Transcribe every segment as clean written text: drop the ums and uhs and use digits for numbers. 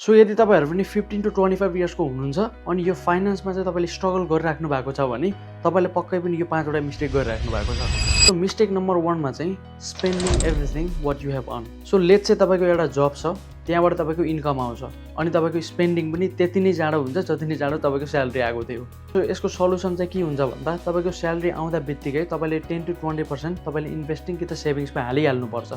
So यदि तपाईहरु पनि 15 to 25 इयर्सको हुनुहुन्छ अनि यो फाइनान्समा चाहिँ तपाईले स्ट्रगल गरिराख्नु भएको छ भने तपाईले पक्कै पनि यो 5 वटा मिस्टेक गरिराख्नु भएको छ। सो मिस्टेक नम्बर 1 मा चाहिँ spending everything what you have earn. So let's चाहिँ तपाईको एउटा जब छ, त्यहाँबाट तपाईको इन्कम आउँछ अनि तपाईको स्पेन्डिङ पनि त्यति नै जाडो हुन्छ जति नै जाडो तपाईको स्यालेरी आएको थियो। सो यसको सल्युसन चाहिँ के हुन्छ भन्दा तपाईको स्यालेरी आउँदा बित्तिकै तपाईले 10 to 20% तपाईले इन्भेस्टिङ कि त सेभिङ्समा हालिहाल्नु पर्छ।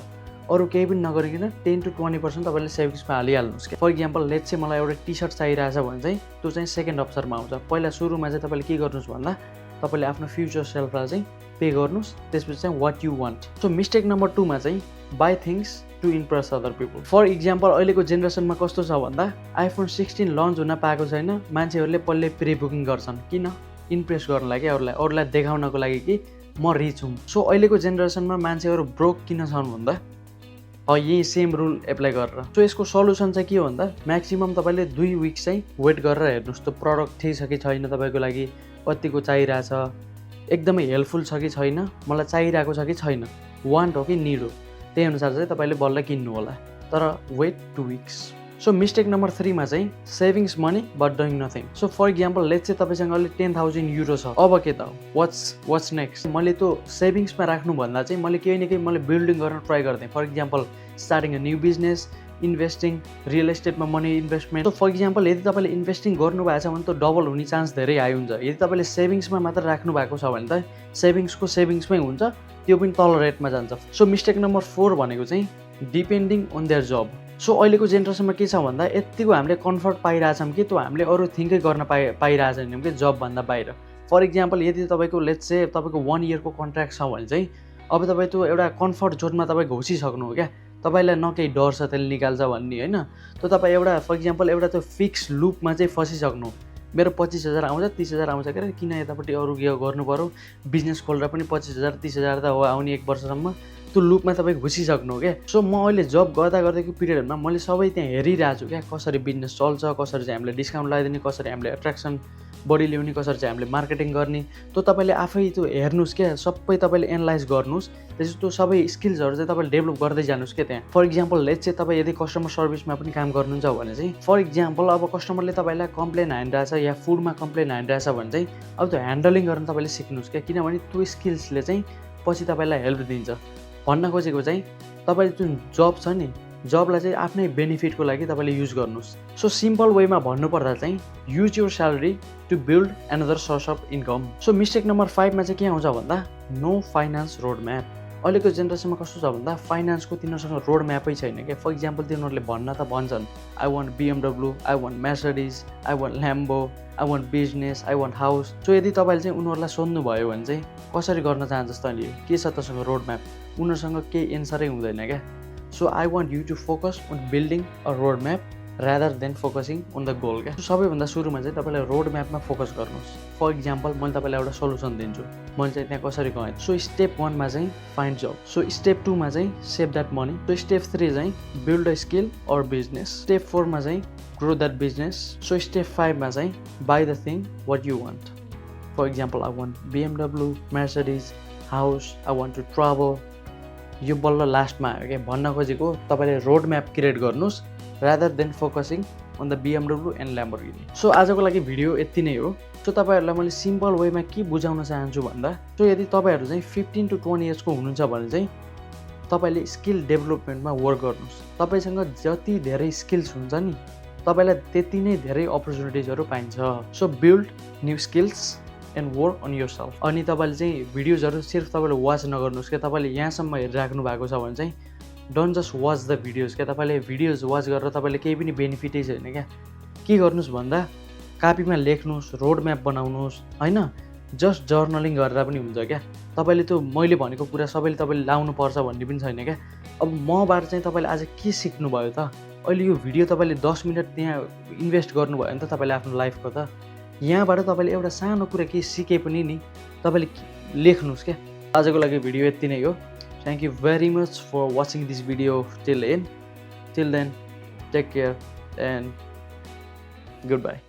अरु केही पनि नगरिकन 10 to 20% तपाईले सेभिङ्समा हालिहाल्नुस् के। फर एक्जाम्पल लेट्स चाहिँ मलाई एउटा टी-शर्ट चाहिरहेछ भने चाहिँ त्यो चाहिँ सेकेन्ड अप्सनमा आउँछ। पहिला सुरुमा चाहिँ तपाईले के गर्नुस् भन्दा तपाईले आफ्नो फ्युचर सेल्फलाई चाहिँ पे गर्नुस्, त्यसपछि चाहिँ what you want. So mistake number 2 मा चाहिँ buy things to impress other people. For example अहिलेको जेनेरेसनमा कस्तो छ भन्दा आइफोन 16 लन्च हुन पाएको छैन, मान्छेहरूले पहिले प्री बुकिङ गर्छन्। किन? इम्प्रेस गर्नलाई के, अरूलाई देखाउनको लागि कि म रिच हुँ। सो अहिलेको जेनेरेसनमा मान्छेहरू ब्रोक किन छन् भन्दा यही सेम रुल एप्लाई गरेर। सो यसको सल्युसन चाहिँ के हो भन्दा म्याक्सिमम तपाईले 2 विक्स चाहिँ वेट गरेर हेर्नुस् त्यो प्रडक्ट ठिक छ कि छैन, तपाईको लागि कतिको चाहिरहेछ, एकदमै हेल्पफुल छ कि छैन, मलाई चाहिरहेको छ कि छैन, वान्ट हो कि निड हो, त्यही अनुसार चाहिँ तपाईले बल्ल किन्नु होला। तर wait 2 weeks. So mistake number 3 मा चाहिँ savings money but doing nothing. So for example let's चाहिँ तपाईसँग अहिले 10,000 युरो छ, अब के त व्हाट्स नेक्स्ट। मैले त्यो सेभिङ्समा राख्नु भन्दा चाहिँ मैले केही न केही मैले बिल्डिङ गर्न ट्राई गर्दै। For example starting a new business, investing, real एस्टेटमा money investment. So for example यदि तपाईँले इन्भेस्टिङ गर्नुभएको छ भने त डबल हुने चान्स धेरै हाई हुन्छ। यदि तपाईँले सेभिङ्समा मात्र राख्नु भएको छ भने त सेभिङ्समै हुन्छ, त्यो पनि तल रेटमा जान्छ। सो मिस्टेक नम्बर 4 भनेको चाहिँ depending on their job. So अहिलेको जेनेरेसनमा के छ भन्दा यतिको हामीले कम्फर्ट पाइरहेछौँ कि त्यो हामीले अरू थिङ्कै गर्न पाइरहेको छैनौँ कि जबभन्दा बाहिर। फर एक्जाम्पल यदि तपाईँको लेट्स चाहिँ तपाईँको 1 इयरको कन्ट्र्याक्ट छ भने चाहिँ अब तपाईँ त्यो एउटा कम्फर्ट जोनमा तपाईँ घुसिसक्नु हो क्या, तपाईँलाई न केही डर छ त्यसले निकाल्छ भन्ने होइन। त्यो तपाईँ एउटा फर एक्जाम्पल एउटा त्यो फिक्स लुपमा चाहिँ फसिसक्नु। मेरो 25,000 आउँछ 30,000 आउँछ के किन यतापट्टि अरू के गर्नु पर्यो, बिजनेस खोलेर पनि 25,000 30,000 त हो आउने 1 वर्षसम्म, त्यो लुपमा तपाईँ घुसिसक्नु हो क्या। सो म अहिले जब गर्दाको पिरियडमा मैले सबै त्यहाँ हेरिरहेको छु क्या, कसरी बिजनेस चल्छ, कसरी चाहिँ हामीले डिस्काउन्ट लगाइदिने, कसरी हामीले एट्र्याक्सन बढी ल्याउने, कसरी चाहिँ हामीले मार्केटिङ गर्ने, त्यो तपाईँले आफै त्यो हेर्नुहोस् क्या, सबै तपाईँले एनालाइज गर्नुहोस्। त्यसपछि त्यो सबै स्किल्सहरू चाहिँ तपाईँले डेभलप गर्दै जानुहोस् क्या त्यहाँ। फर एक्जाम्पल लेट्स चाहिँ तपाईँ यदि कस्टमर सर्भिसमा पनि काम गर्नुहुन्छ भने चाहिँ फर एक्जाम्पल अब कस्टमरले तपाईँलाई कम्प्लेन हानिरहेछ या फुडमा कम्प्लेन हानिरहेछ भने चाहिँ अब त्यो ह्यान्डलिङ गर्न तपाईँले सिक्नुहोस् क्या, किनभने त्यो स्किल्सले चाहिँ पछि तपाईँलाई हेल्प दिन्छ। भन्न खोजेको चाहिँ तपाईँले जुन जब छ नि, जबलाई चाहिँ आफ्नै बेनिफिटको लागि तपाईँले युज गर्नुहोस्। सो सिम्पल वेमा भन्नुपर्दा चाहिँ use your salary to build another source of income. So mistake number 5 मा चाहिँ के आउँछ भन्दा नो फाइनेन्स रोड म्याप। अहिलेको जेनेरेसनमा कस्तो छ भन्दा फाइनेन्सको तिनीहरूसँग रोड म्यापै छैन क्या। फर एक्जाम्पल तिनीहरूले भन्न त भन्छन् I want BMW, I want Mercedes, I want Lambo, I want business, I want house. So यदि तपाईँले चाहिँ उनीहरूलाई सोध्नु भयो भने चाहिँ कसरी गर्न चाहन्छस् त नि, के छ तसँग रोड म्याप, उनीहरूसँग केही एन्सरै हुँदैन क्या। So I want you to focus on building a road map rather than focusing on the goal क्या। सबैभन्दा सुरुमा चाहिँ तपाईँले रोड म्यापमा फोकस गर्नुहोस्। फर एक्जाम्पल मैले तपाईँलाई एउटा सल्युसन दिन्छु, मैले चाहिँ त्यहाँ कसरी गएँ। सो स्टेप 1 मा चाहिँ फाइन्ड जब। सो स्टेप 2 मा चाहिँ save that money. So step 3 चाहिँ build a skill or business. Step 4 मा चाहिँ grow that business. So step 5 मा चाहिँ buy the thing what you want. For example I want BMW, Mercedes, house, I want to travel. यो बल्ल लास्टमा आयो क्या। भन्न खोजेको तपाईँले रोड म्याप क्रिएट गर्नुहोस् rather than focusing on the BMW and Lamborghini. So आजको लागि भिडियो यति नै हो। सो तपाईँहरूलाई मैले सिम्पल वेमा के बुझाउन चाहन्छु भन्दा सो यदि तपाईँहरू चाहिँ 15 to 20 इयर्सको हुनुहुन्छ भने चाहिँ तपाईँले स्किल डेभलपमेन्टमा वर्क गर्नुहोस्। तपाईँसँग जति धेरै स्किल्स हुन्छ नि तपाईँलाई त्यति नै धेरै अपर्च्युनिटिजहरू पाइन्छ। So build new skills and work on yourself. अनि तपाईँले चाहिँ भिडियोजहरू सिर्फ तपाईँले वाच नगर्नुहोस् क्या। तपाईँले यहाँसम्म हेरिराख्नु भएको छ भने चाहिँ don't just watch the videos क्या। तपाईँले भिडियोज वाच गरेर तपाईँले केही पनि बेनिफिटै छैन क्या। के गर्नुहोस् भन्दा कापीमा लेख्नुहोस्, रोड म्याप बनाउनुहोस् होइन, जस्ट जर्नलिङ गरेर पनि हुन्छ क्या। तपाईँले त्यो मैले भनेको कुरा सबैले तपाईँले लाउनुपर्छ भन्ने पनि छैन क्या। अब मबाट चाहिँ तपाईँले आज के सिक्नुभयो त, अहिले यो भिडियो तपाईँले 10 मिनट त्यहाँ इन्भेस्ट गर्नुभयो भने त तपाईँले आफ्नो लाइफको त यहाँबाट तपाईँले एउटा सानो कुरा के सिके पनि नि तपाईँले लेख्नुहोस् क्या। आजको लागि भिडियो यति नै हो। Thank you very much for watching this video till end. Till then, take care and goodbye.